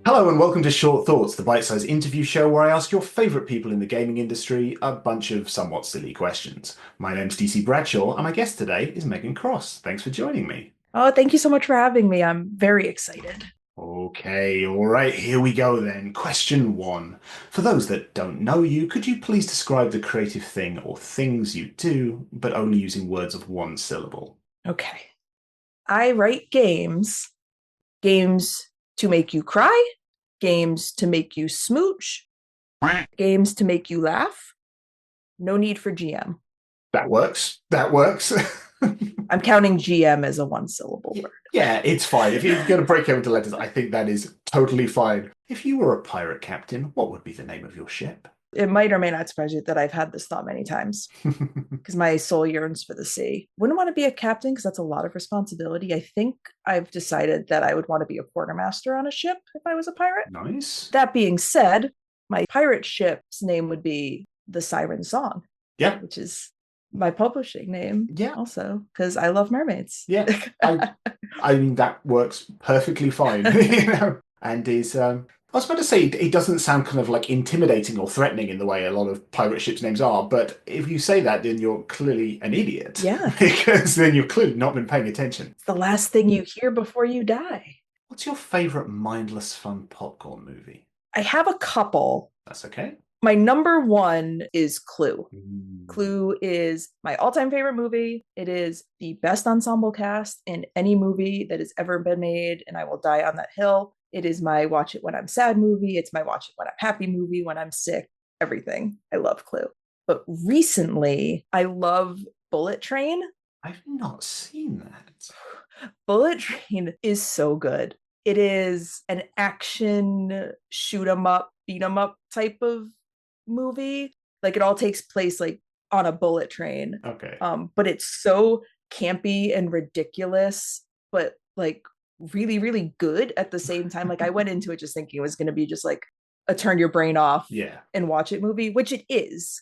Hello and welcome to Short Thoughts, the bite-sized interview show where I ask your favorite people in the gaming industry a bunch of somewhat silly questions. My name's DC Bradshaw and my guest today is Meghan Cross. Thanks for joining me. Oh, thank you so much for having me. I'm very excited. Okay, all right, here we go then. Question one. For those that don't know you, could you please describe the creative thing or things you do, but only using words of one syllable? Okay. I write games to make you cry, games to make you smooch, games to make you laugh. No need for GM. That works. That works. I'm counting GM as a one syllable word. Yeah, it's fine. If you're going to break it into letters, I think that is totally fine. If you were a pirate captain, what would be the name of your ship? It might or may not surprise you that I've had this thought many times because my soul yearns for the sea. Wouldn't want to be a captain because that's a lot of responsibility. I think I've decided that I would want to be a quartermaster on a ship if I was a pirate. Nice. That being said, my pirate ship's name would be the Siren Song, Yeah, which is my publishing name yeah, also because I love mermaids. yeah. I I mean that works perfectly fine, you know. And is I was about to say it doesn't sound kind of like intimidating or threatening in the way a lot of pirate ships names are, but if you say that, then you're clearly an idiot Yeah, because then you've clearly not been paying attention. it's the last thing you hear before you die. What's your favorite mindless fun popcorn movie? I have a couple. That's okay. My number one is Clue. Mm. Clue is my all time favorite movie. It is the best ensemble cast in any movie that has ever been made, and I will die on that hill. It is my watch it when I'm sad movie. It's my watch it when I'm happy movie, when I'm sick, everything. I love Clue. But recently, I love Bullet Train. I've not seen that. Bullet Train is so good. It is an action shoot 'em up, beat 'em up type of movie. Like it all takes place like on a bullet train. Okay. But it's so campy and ridiculous, but like really, really good at the same time. Like I went into it just thinking it was gonna be just like a turn your brain off Yeah. and watch it movie, which it is,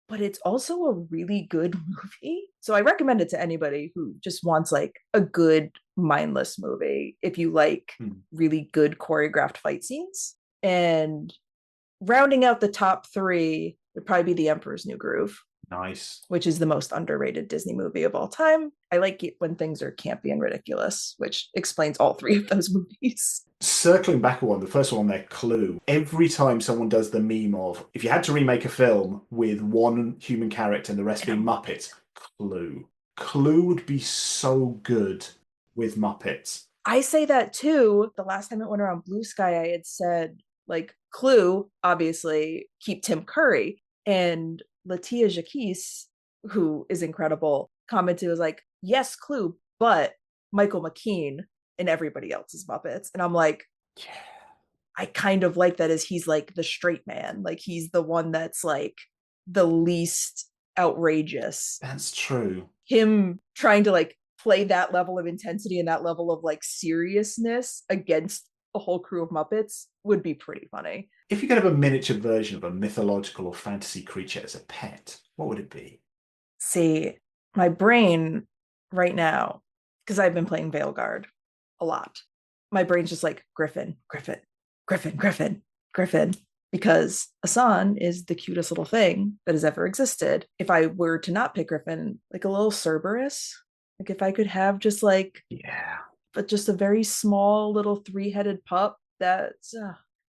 but it's also a really good movie. So I recommend it to anybody who just wants like a good mindless movie if you like Hmm. really good choreographed fight scenes. And rounding out the top three would probably be The Emperor's New Groove, Nice. which is the most underrated Disney movie of all time. I like it when things are campy and ridiculous, which explains all three of those movies. Circling back on the first one there, Clue. Every time someone does the meme of if you had to remake a film with one human character and the rest being Muppets, Clue. Clue would be so good with Muppets. I say that too. The last time it went around Blue Sky, I had said, like, Clue, obviously, keep Tim Curry. And Latia Jacques, who is incredible, commented, was like, yes, Clue, but Michael McKean and everybody else is Muppets. And I'm like, Yeah, I kind of like that as he's like the straight man. Like he's the one that's like the least outrageous. that's true. Him trying to like play that level of intensity and that level of like seriousness against a whole crew of Muppets would be pretty funny. If you could have a miniature version of a mythological or fantasy creature as a pet, what would it be? See, my brain right now, because I've been playing Veilguard a lot, my brain's just like Griffin, Griffin, Griffin, Griffin, Griffin, because Asan is the cutest little thing that has ever existed. If I were to not pick Griffin, like a little Cerberus, like if I could have just like, Yeah. but just a very small little three-headed pup, that's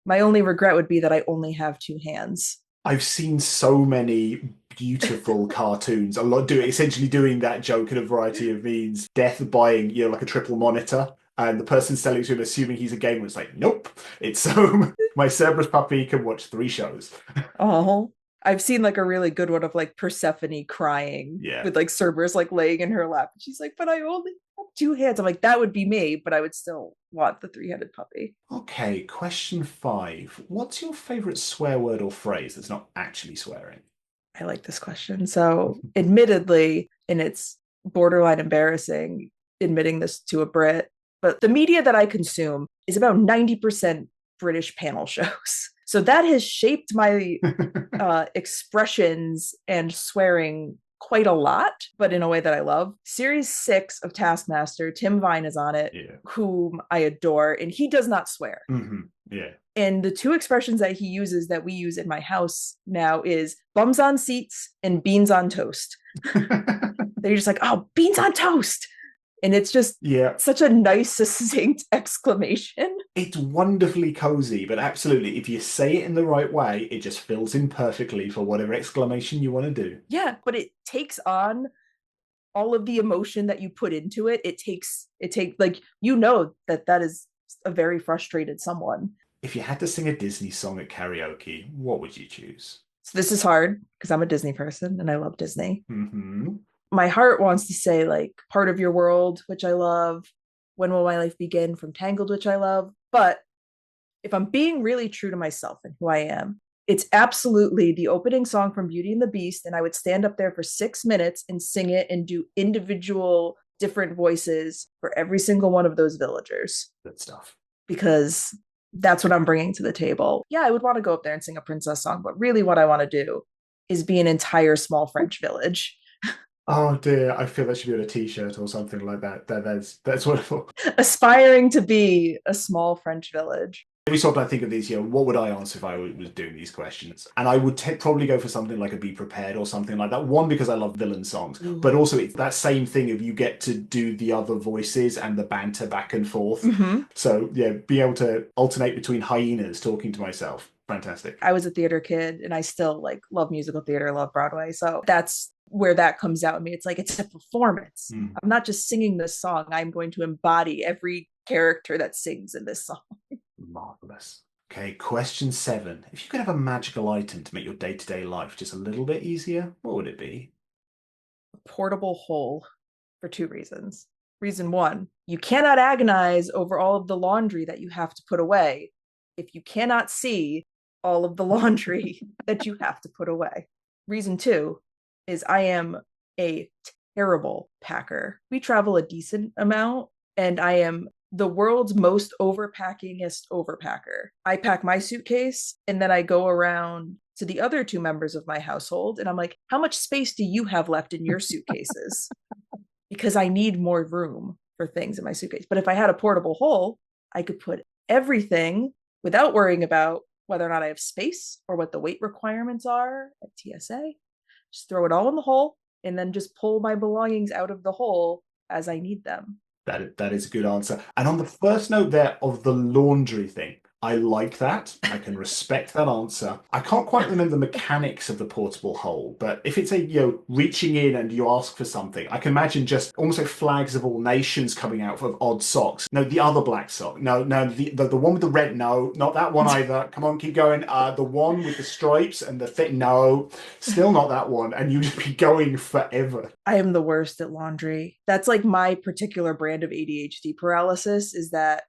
my only regret would be that I only have two hands. I've seen so many beautiful cartoons, a lot doing essentially doing that joke in a variety of means. Death buying, like a triple monitor, and the person selling to him assuming he's a gamer is like, nope, it's so my Cerberus puppy can watch three shows. Oh, I've seen like a really good one of like Persephone crying Yeah. with like Cerberus like laying in her lap. And she's like, but I only have two hands. I'm like, that would be me, but I would still want the three-headed puppy. Okay, question five. What's your favorite swear word or phrase that's not actually swearing? I like this question. So, admittedly, and it's borderline embarrassing admitting this to a Brit, but the media that I consume is about 90% British panel shows. So that has shaped my expressions and swearing quite a lot, but in a way that I love. Series 6 of Taskmaster, Tim Vine is on it, Yeah. whom I adore, and he does not swear. Hmm. Yeah. And the two expressions that he uses that we use in my house now is bums on seats and beans on toast. They're just like, oh, beans on toast. And it's just Yeah. such a nice, succinct exclamation. It's wonderfully cozy, but absolutely, if you say it in the right way, it just fills in perfectly for whatever exclamation you want to do. Yeah, but it takes on all of the emotion that you put into it. It takes like, you know, that is a very frustrated someone. If you had to sing a Disney song at karaoke, what would you choose? So this is hard because I'm a Disney person and I love Disney. Mm-hmm. My heart wants to say like Part of Your World, which I love, When Will My Life Begin from Tangled, which I love. But if I'm being really true to myself and who I am, it's absolutely the opening song from Beauty and the Beast. And I would stand up there for 6 minutes and sing it and do individual different voices for every single one of those villagers. Good stuff. Because that's what I'm bringing to the table. Yeah, I would want to go up there and sing a princess song, but really what I want to do is be an entire small French village. Oh dear, I feel that should be on a t-shirt or something like that. That's wonderful. Aspiring to be a small French village. Every sort I think of these, what would I answer if I was doing these questions? And I would probably go for something like a Be Prepared or something like that. One, because I love villain songs, but also it's that same thing of you get to do the other voices and the banter back and forth. Mm-hmm. So yeah, be able to alternate between hyenas talking to myself. Fantastic. I was a theater kid and I still like love musical theater, love Broadway. So that's where that comes out in me. It's like, it's a performance. I'm not just singing this song. I'm going to embody every character that sings in this song. Marvelous. Okay, question 7. If you could have a magical item to make your day-to-day life just a little bit easier, what would it be? A portable hole for 2 reasons. Reason 1, you cannot agonize over all of the laundry that you have to put away if you cannot see all of the laundry that you have to put away. Reason 2 is I am a terrible packer. We travel a decent amount and I am the world's most overpackingest overpacker. I pack my suitcase and then I go around to the other 2 members of my household and I'm like, how much space do you have left in your suitcases? Because I need more room for things in my suitcase. But if I had a portable hole, I could put everything without worrying about whether or not I have space or what the weight requirements are at TSA. Just throw it all in the hole and then just pull my belongings out of the hole as I need them. That is a good answer. And on the first note there of the laundry thing, I like that. I can respect that answer. I can't quite remember the mechanics of the portable hole, but if it's reaching in and you ask for something, I can imagine just almost like flags of all nations coming out of odd socks. No, the other black sock. No, the one with the red. No, not that one either. Come on, keep going. The one with the stripes and the thick. No, still not that one. And you'd be going forever. I am the worst at laundry. That's like my particular brand of ADHD paralysis, is that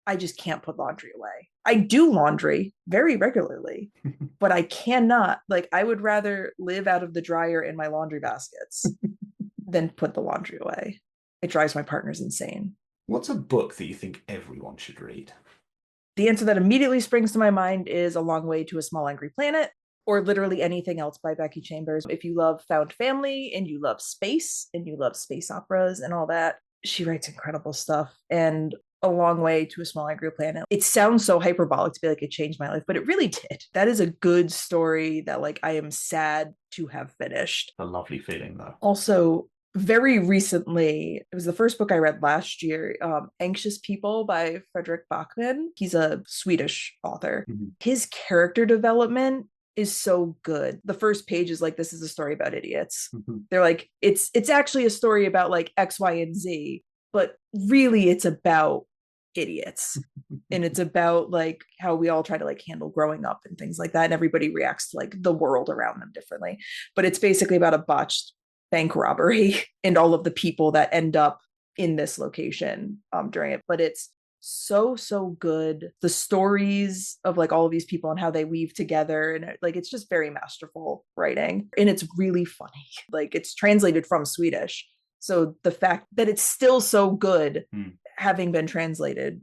I just can't put laundry away. I do laundry very regularly, but I cannot. Like, I would rather live out of the dryer in my laundry baskets than put the laundry away. It drives my partners insane. What's a book that you think everyone should read? The answer that immediately springs to my mind is A Long Way to a Small Angry Planet, or literally anything else by Becky Chambers. If you love found family and you love space and you love space operas and all that, she writes incredible stuff. And A Long Way to a Small Angry Planet, it sounds so hyperbolic to be like it changed my life, but it really did. That is a good story that like I am sad to have finished. A lovely feeling though. Also, very recently, it was the first book I read last year, Anxious People by Fredrik Backman. He's a Swedish author. His character development is so good. The first page is like, this is a story about idiots. They're like, it's actually a story about like X, Y, and Z, but really it's about idiots. And it's about like how we all try to like handle growing up and things like that. And everybody reacts to like the world around them differently. But it's basically about a botched bank robbery and all of the people that end up in this location during it. But it's so good. The stories of like all of these people and how they weave together, and like it's just very masterful writing, and it's really funny. Like, it's translated from Swedish, so the fact that it's still so good having been translated,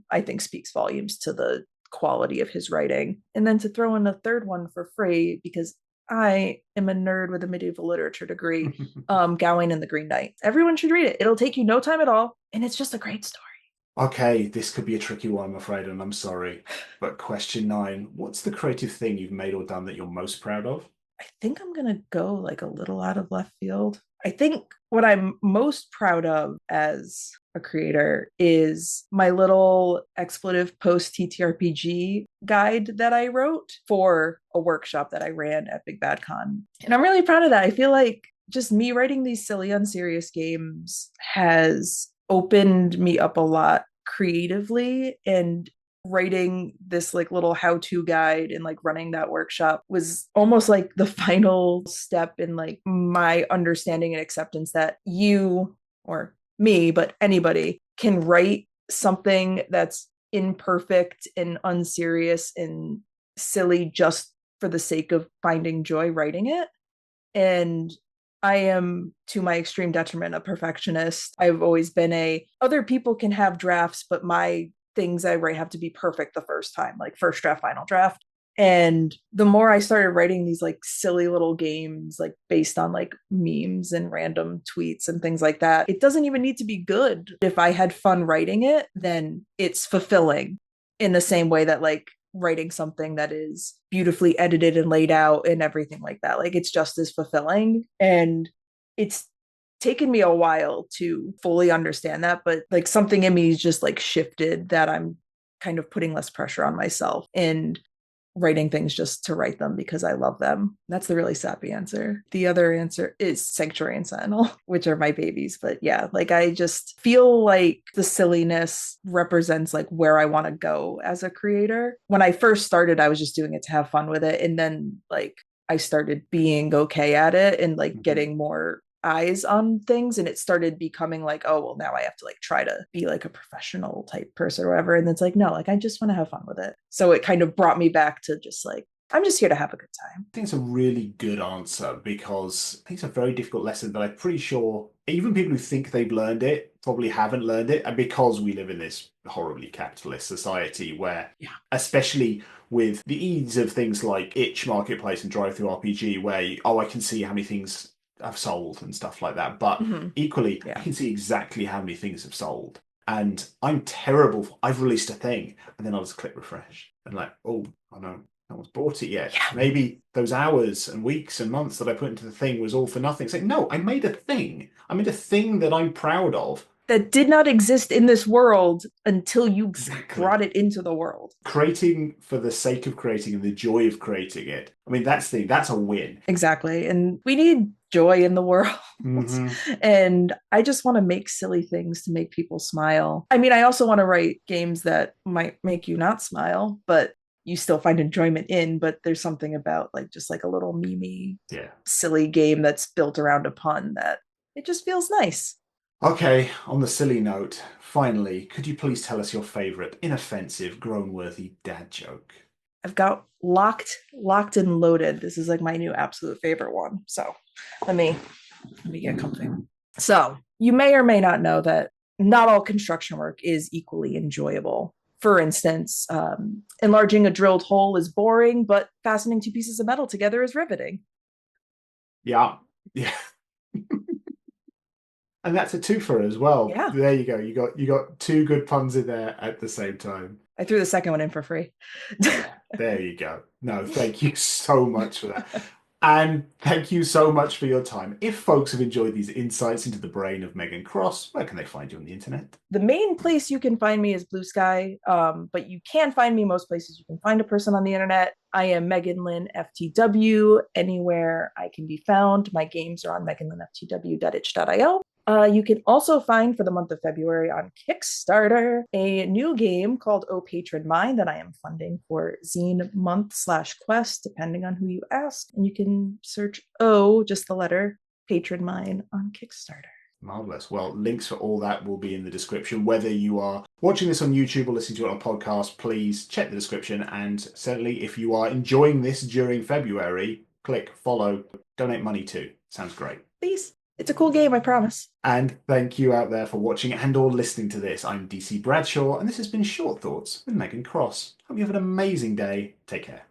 I think speaks volumes to the quality of his writing. And then to throw in a third one for free, because I am a nerd with a medieval literature degree, Gawain and the Green Knight. Everyone should read it. It'll take you no time at all, and it's just a great story. Okay, this could be a tricky one, I'm afraid, and I'm sorry. But question 9, what's the creative thing you've made or done that you're most proud of? I think I'm going to go like a little out of left field. I think what I'm most proud of as a creator is my little expletive post TTRPG guide that I wrote for a workshop that I ran at Big Bad Con. And I'm really proud of that. I feel like just me writing these silly, unserious games has opened me up a lot creatively, and writing this like little how-to guide and like running that workshop was almost like the final step in like my understanding and acceptance that you or me, but anybody can write something that's imperfect and unserious and silly just for the sake of finding joy writing it. And I am, to my extreme detriment, a perfectionist. I've always been other people can have drafts, but my things I write have to be perfect the first time, like first draft, final draft. And the more I started writing these like silly little games, like based on like memes and random tweets and things like that, it doesn't even need to be good. If I had fun writing it, then it's fulfilling in the same way that like writing something that is beautifully edited and laid out and everything like that. Like it's just as fulfilling. And it's taken me a while to fully understand that, but like something in me is just like shifted that I'm kind of putting less pressure on myself and writing things just to write them because I love them. That's the really sappy answer. The other answer is Sanctuary and Sentinel, which are my babies. But yeah, like I just feel like the silliness represents like where I want to go as a creator. When I first started, I was just doing it to have fun with it. And then like I started being okay at it and like getting more eyes on things, and it started becoming like, oh well, now I have to like try to be like a professional type person or whatever. And it's like, no, like I just want to have fun with it. So it kind of brought me back to just like, I'm just here to have a good time. I think it's a really good answer because I think it's a very difficult lesson that I'm pretty sure even people who think they've learned it probably haven't learned it. And because we live in this horribly capitalist society where, especially with the ease of things like itch marketplace and drive through RPG, where I can see how many things I've sold and stuff like that. But equally, I can see exactly how many things have sold. And I'm terrible. I've released a thing and then I'll just click refresh and like, oh, I know. No one's bought it yet. Yeah. Maybe those hours and weeks and months that I put into the thing was all for nothing. It's like, no, I made a thing. I made a thing that I'm proud of. That did not exist in this world until you brought it into the world. Creating for the sake of creating and the joy of creating it. I mean, that's a win. Exactly. And we need joy in the world. And I just want to make silly things to make people smile. I mean, I also want to write games that might make you not smile, but you still find enjoyment in. But there's something about like just like a little meme-y, silly game that's built around a pun that it just feels nice. Okay, on the silly note, finally, could you please tell us your favourite inoffensive, groan-worthy dad joke? I've got locked and loaded. This is like my new absolute favorite one. So let me get comfy. So you may or may not know that not all construction work is equally enjoyable. For instance, enlarging a drilled hole is boring, but fastening two pieces of metal together is riveting. Yeah. And that's a twofer as well. Yeah. There you go. You got two good puns in there at the same time. I threw the second one in for free. There you go. No, thank you so much for that. And thank you so much for your time. If folks have enjoyed these insights into the brain of Meghan Cross, where can they find you on the internet? The main place you can find me is Blue Sky, but you can find me most places you can find a person on the internet. I am Megan Lynn FTW. Anywhere I can be found. My games are on meganlynnftw.itch.io. You can also find for the month of February on Kickstarter a new game called Oh Patron Mine that I am funding for Zine Month/Quest, depending on who you ask. And you can search Oh, just the letter, Patron Mine on Kickstarter. Marvelous. Well, links for all that will be in the description. Whether you are watching this on YouTube or listening to it on a podcast, please check the description. And certainly if you are enjoying this during February, click follow, donate money too. Sounds great. Please. It's a cool game, I promise. And thank you out there for watching and or listening to this. I'm DC Bradshaw, and this has been Shought Thorts with Meghan Cross. Hope you have an amazing day. Take care.